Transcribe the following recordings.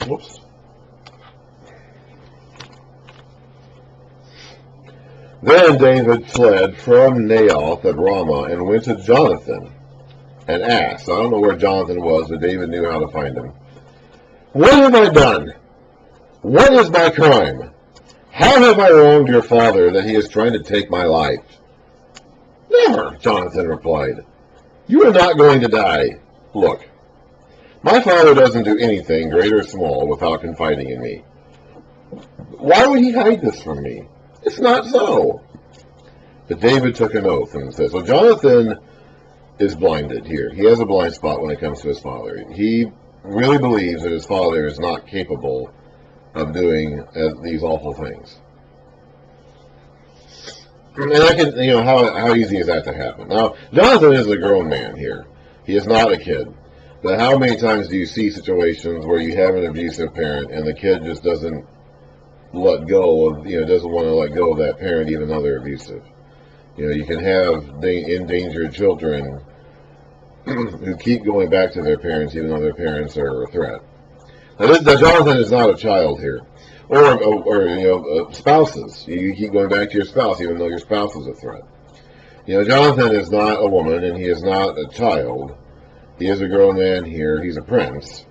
Whoops. Then David fled from Naioth at Ramah and went to Jonathan and asked. I don't know where Jonathan was, but David knew how to find him. What have I done? What is my crime? How have I wronged your father that he is trying to take my life? Never, Jonathan replied. You are not going to die. Look, my father doesn't do anything, great or small, without confiding in me. Why would he hide this from me? It's not so. But David took an oath and said, so Jonathan is blinded here. He has a blind spot when it comes to his father. He really believes that his father is not capable of doing these awful things. And I can, how easy is that to happen? Now, Jonathan is a grown man here. He is not a kid. But how many times do you see situations where you have an abusive parent and the kid just doesn't let go of, doesn't want to let go of that parent even though they're abusive? You can have endangered children who keep going back to their parents even though their parents are a threat. Now, Jonathan is not a child here. Or spouses. You keep going back to your spouse even though your spouse is a threat. Jonathan is not a woman and he is not a child. He is a grown man here. He's a prince.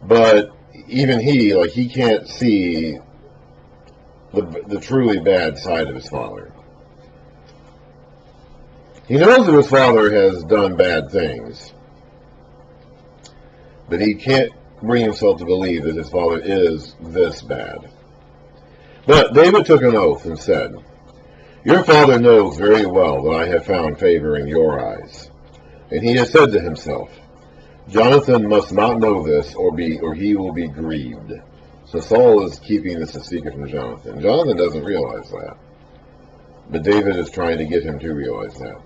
But even he can't see the truly bad side of his father. He knows that his father has done bad things. But he can't bring himself to believe that his father is this bad. But David took an oath and said, your father knows very well that I have found favor in your eyes. And he has said to himself, Jonathan must not know this, or he will be grieved. So Saul is keeping this a secret from Jonathan. Jonathan doesn't realize that. But David is trying to get him to realize that.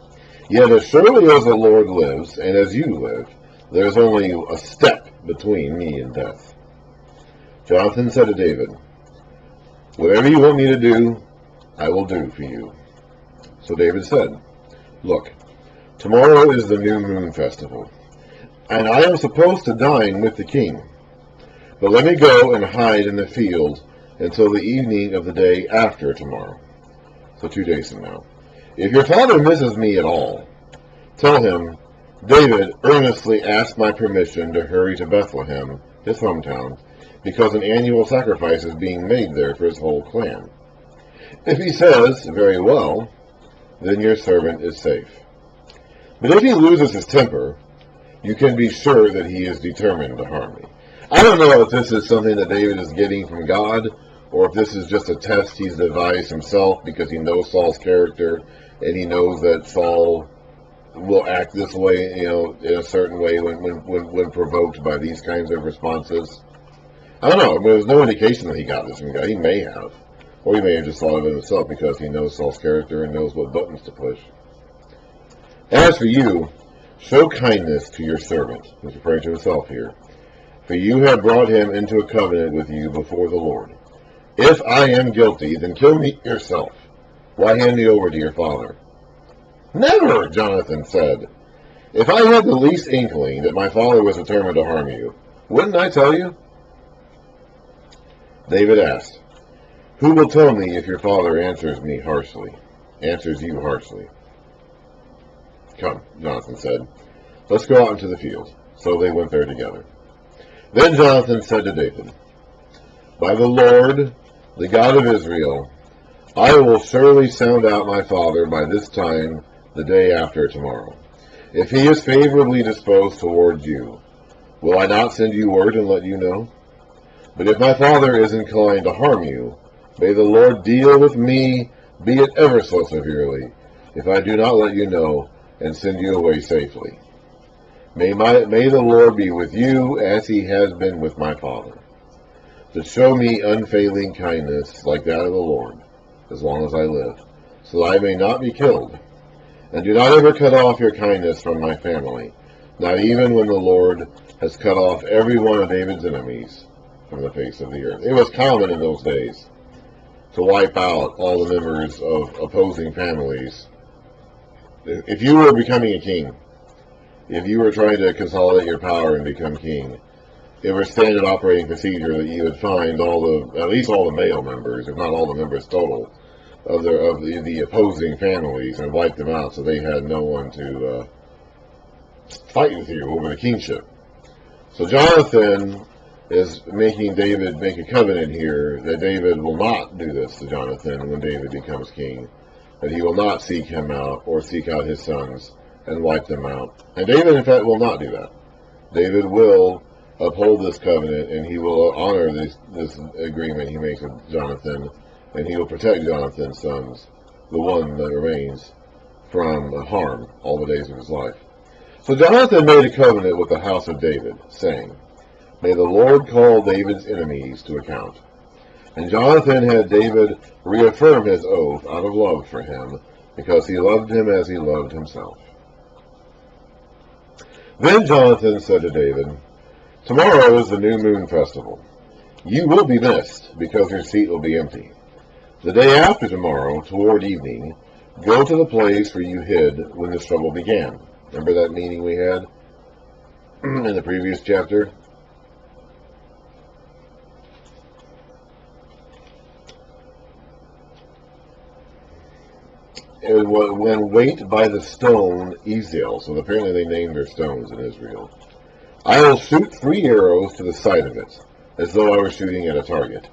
Yet as surely as the Lord lives, and as you live, there is only a step between me and death. Jonathan said to David, whatever you want me to do, I will do for you. So David said, look, tomorrow is the new moon festival, and I am supposed to dine with the king. But let me go and hide in the field until the evening of the day after tomorrow. So 2 days from now. If your father misses me at all, tell him, David earnestly asked my permission to hurry to Bethlehem, his hometown, because an annual sacrifice is being made there for his whole clan. If he says, very well, then your servant is safe. But if he loses his temper, you can be sure that he is determined to harm me. I don't know if this is something that David is getting from God, or if this is just a test he's devised himself because he knows Saul's character, and he knows that Saul will act this way, in a certain way when provoked by these kinds of responses. I don't know. There's no indication that he got this from God. He may have. Or he may have just thought of it himself because he knows Saul's character and knows what buttons to push. As for you, show kindness to your servant. He's referring to himself here. For you have brought him into a covenant with you before the Lord. If I am guilty, then kill me yourself. Why hand me over to your father? Never, Jonathan said. If I had the least inkling that my father was determined to harm you, wouldn't I tell you? David asked, who will tell me if your father answers you harshly? Come, Jonathan said, let's go out into the field. So they went there together. Then Jonathan said to David, by the Lord, the God of Israel, I will surely sound out my father by this time the day after tomorrow. If he is favorably disposed towards you, will I not send you word and let you know? But if my father is inclined to harm you, may the Lord deal with me, be it ever so severely, if I do not let you know and send you away safely. May the Lord be with you as he has been with my father, to show me unfailing kindness like that of the Lord, as long as I live, so that I may not be killed. And do not ever cut off your kindness from my family, not even when the Lord has cut off every one of David's enemies from the face of the earth. It was common in those days to wipe out all the members of opposing families. If you were becoming a king, if you were trying to consolidate your power and become king, it were standard operating procedure that you would find at least all the male members, if not all the members total, of the opposing families and wipe them out, so they had no one to fight with you over the kingship. So Jonathan is making David make a covenant here that David will not do this to Jonathan when David becomes king, that he will not seek him out or seek out his sons and wipe them out. And David, in fact, will not do that. David will uphold this covenant, and he will honor this agreement he makes with Jonathan, and he will protect Jonathan's sons, the one that remains, from harm all the days of his life. So Jonathan made a covenant with the house of David, saying, "May the Lord call David's enemies to account." And Jonathan had David reaffirm his oath out of love for him, because he loved him as he loved himself. Then Jonathan said to David, "Tomorrow is the new moon festival. You will be missed, because your seat will be empty. The day after tomorrow, toward evening, go to the place where you hid when this trouble began." Remember that meeting we had in the previous chapter? When wait by the stone Ezel, so apparently they named their stones in Israel. "I will shoot 3 arrows to the side of it, as though I were shooting at a target.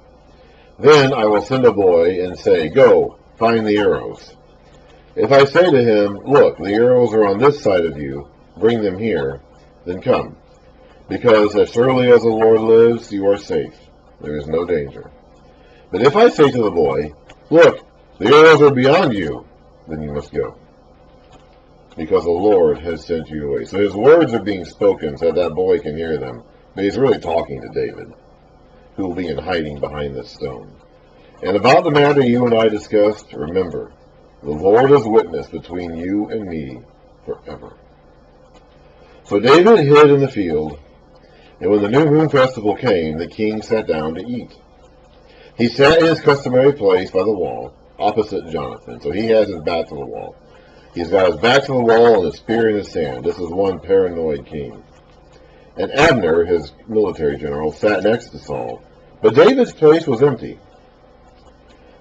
Then I will send a boy and say, 'Go, find the arrows.' If I say to him, 'Look, the arrows are on this side of you, bring them here,' then come. Because as surely as the Lord lives, you are safe. There is no danger. But if I say to the boy, 'Look, the arrows are beyond you,' then you must go, because the Lord has sent you away." So his words are being spoken so that boy can hear them. But he's really talking to David, who will be in hiding behind this stone. "And about the matter you and I discussed, remember, the Lord is witness between you and me forever." So David hid in the field, and when the new moon festival came, the king sat down to eat. He sat in his customary place by the wall, opposite Jonathan. So he has his back to the wall. He's got his back to the wall and a spear in his hand. This is one paranoid king. And Abner, his military general, sat next to Saul. But David's place was empty.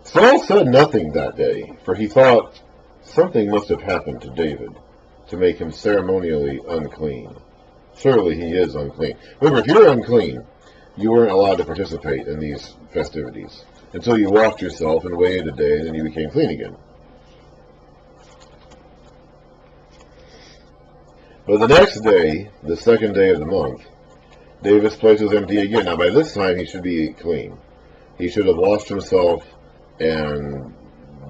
Saul said nothing that day, for he thought something must have happened to David to make him ceremonially unclean. Surely he is unclean. Remember, if you're unclean, you weren't allowed to participate in these festivities until you washed yourself and waited a day, and then you became clean again. But the next day, the second day of the month, David's place was empty again. Now by this time he should be clean. He should have washed himself and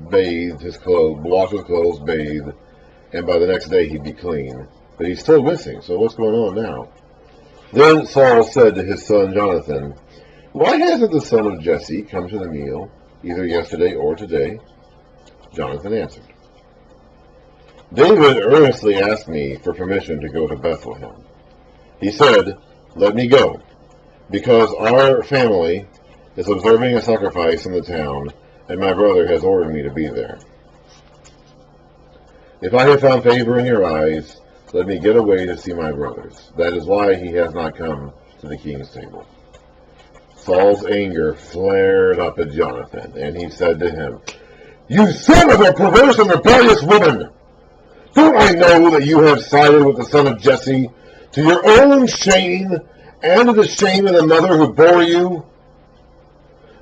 bathed his clothes, washed his clothes, bathed, and by the next day he'd be clean. But he's still missing, so what's going on now? Then Saul said to his son Jonathan, "Why hasn't the son of Jesse come to the meal, either yesterday or today?" Jonathan answered, "David earnestly asked me for permission to go to Bethlehem. He said, 'Let me go, because our family is observing a sacrifice in the town, and my brother has ordered me to be there. If I have found favor in your eyes, let me get away to see my brothers. That is why he has not come to the king's table.'" Saul's anger flared up at Jonathan, and he said to him, "You son of a perverse and rebellious woman! Don't I know that you have sided with the son of Jesse, to your own shame and to the shame of the mother who bore you?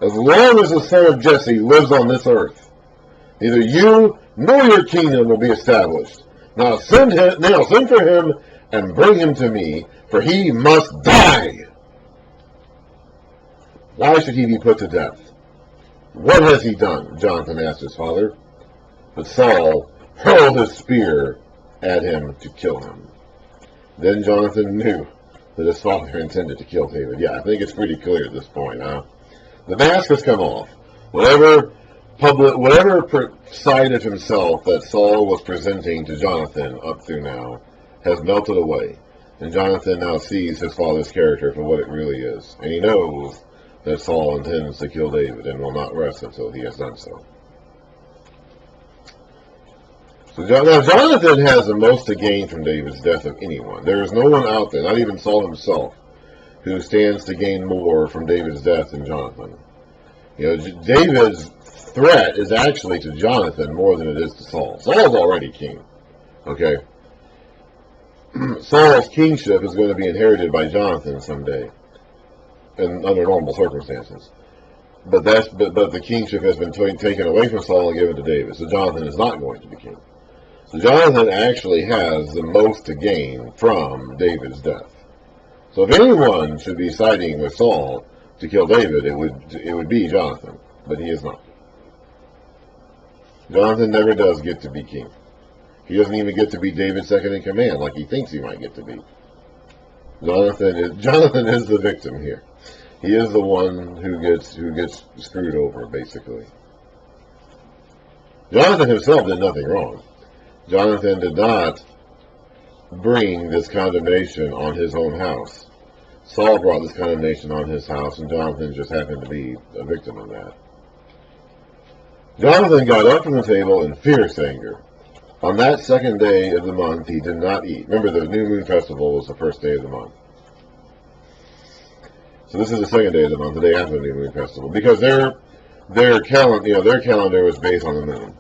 As long as the son of Jesse lives on this earth, neither you nor your kingdom will be established. Now send for him and bring him to me, for he must die." "Why should he be put to death? What has he done?" Jonathan asked his father. But Saul hurled his spear at him to kill him. Then Jonathan knew that his father intended to kill David. Yeah, I think it's pretty clear at this point, huh? The mask has come off. Whatever side of himself that Saul was presenting to Jonathan up through now has melted away. And Jonathan now sees his father's character for what it really is. And he knows that Saul intends to kill David and will not rest until he has done so. Now Jonathan has the most to gain from David's death of anyone. There is no one out there, not even Saul himself, who stands to gain more from David's death than Jonathan. David's threat is actually to Jonathan more than it is to Saul. Saul's already king. Okay? Saul's kingship is going to be inherited by Jonathan someday, and under normal circumstances. But the kingship has been taken away from Saul and given to David. So Jonathan is not going to be king. So Jonathan actually has the most to gain from David's death. So if anyone should be siding with Saul to kill David, it would be Jonathan. But he is not. Jonathan never does get to be king. He doesn't even get to be David's second in command like he thinks he might get to be. Jonathan is the victim here. He is the one who gets screwed over, basically. Jonathan himself did nothing wrong. Jonathan did not bring this condemnation on his own house. Saul brought this condemnation on his house, and Jonathan just happened to be a victim of that. Jonathan got up from the table in fierce anger. On that second day of the month, he did not eat. Remember, the new moon festival was the first day of the month. So this is the second day of the month, the day after the new moon festival, because their calendar was based on the moon.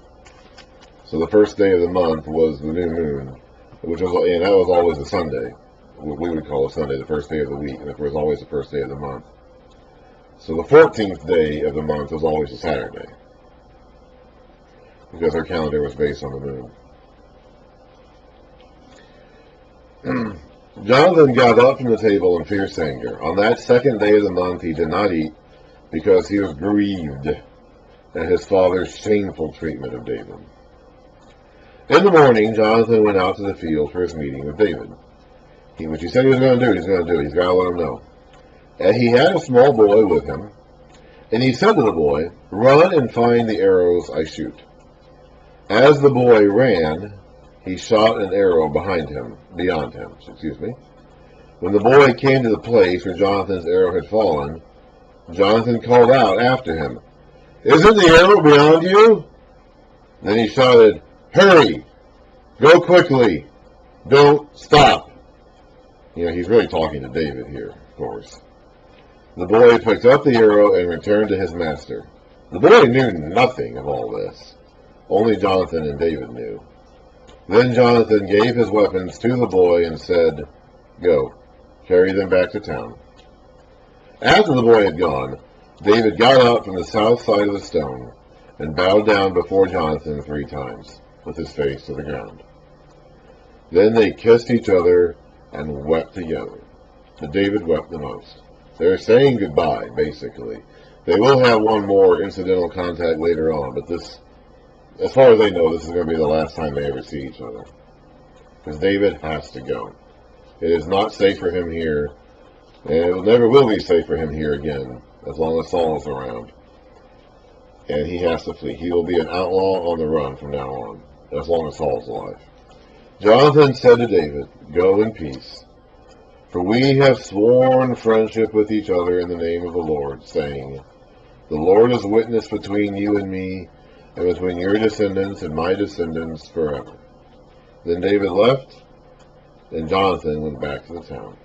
So the first day of the month was the new moon, and that was always a Sunday. What we would call a Sunday, the first day of the week, and it was always the first day of the month. So the 14th day of the month was always a Saturday, because their calendar was based on the moon. Jonathan got up from the table in fierce anger. On that second day of the month he did not eat, because he was grieved at his father's shameful treatment of David. In the morning, Jonathan went out to the field for his meeting with David. What he said he was going to do, he's going to do. He's got to let him know. And he had a small boy with him, and he said to the boy, "Run and find the arrows I shoot." As the boy ran, he shot an arrow beyond him. When the boy came to the place where Jonathan's arrow had fallen, Jonathan called out after him, "Isn't the arrow beyond you?" Then he shouted, "Hurry! Go quickly! Don't stop!" He's really talking to David here, of course. The boy picked up the arrow and returned to his master. The boy knew nothing of all this. Only Jonathan and David knew. Then Jonathan gave his weapons to the boy and said, "Go, carry them back to town." After the boy had gone, David got up from the south side of the stone and bowed down before Jonathan 3 times, with his face to the ground. Then they kissed each other and wept together. But David wept the most. They're saying goodbye, basically. They will have one more incidental contact later on, but this, as far as they know, this is going to be the last time they ever see each other. Because David has to go. It is not safe for him here, and it never will be safe for him here again, as long as Saul is around. And he has to flee. He will be an outlaw on the run from now on, as long as Saul's alive. Jonathan said to David, "Go in peace, for we have sworn friendship with each other in the name of the Lord, saying, 'The Lord is witness between you and me, and between your descendants and my descendants forever.'" Then David left, and Jonathan went back to the town.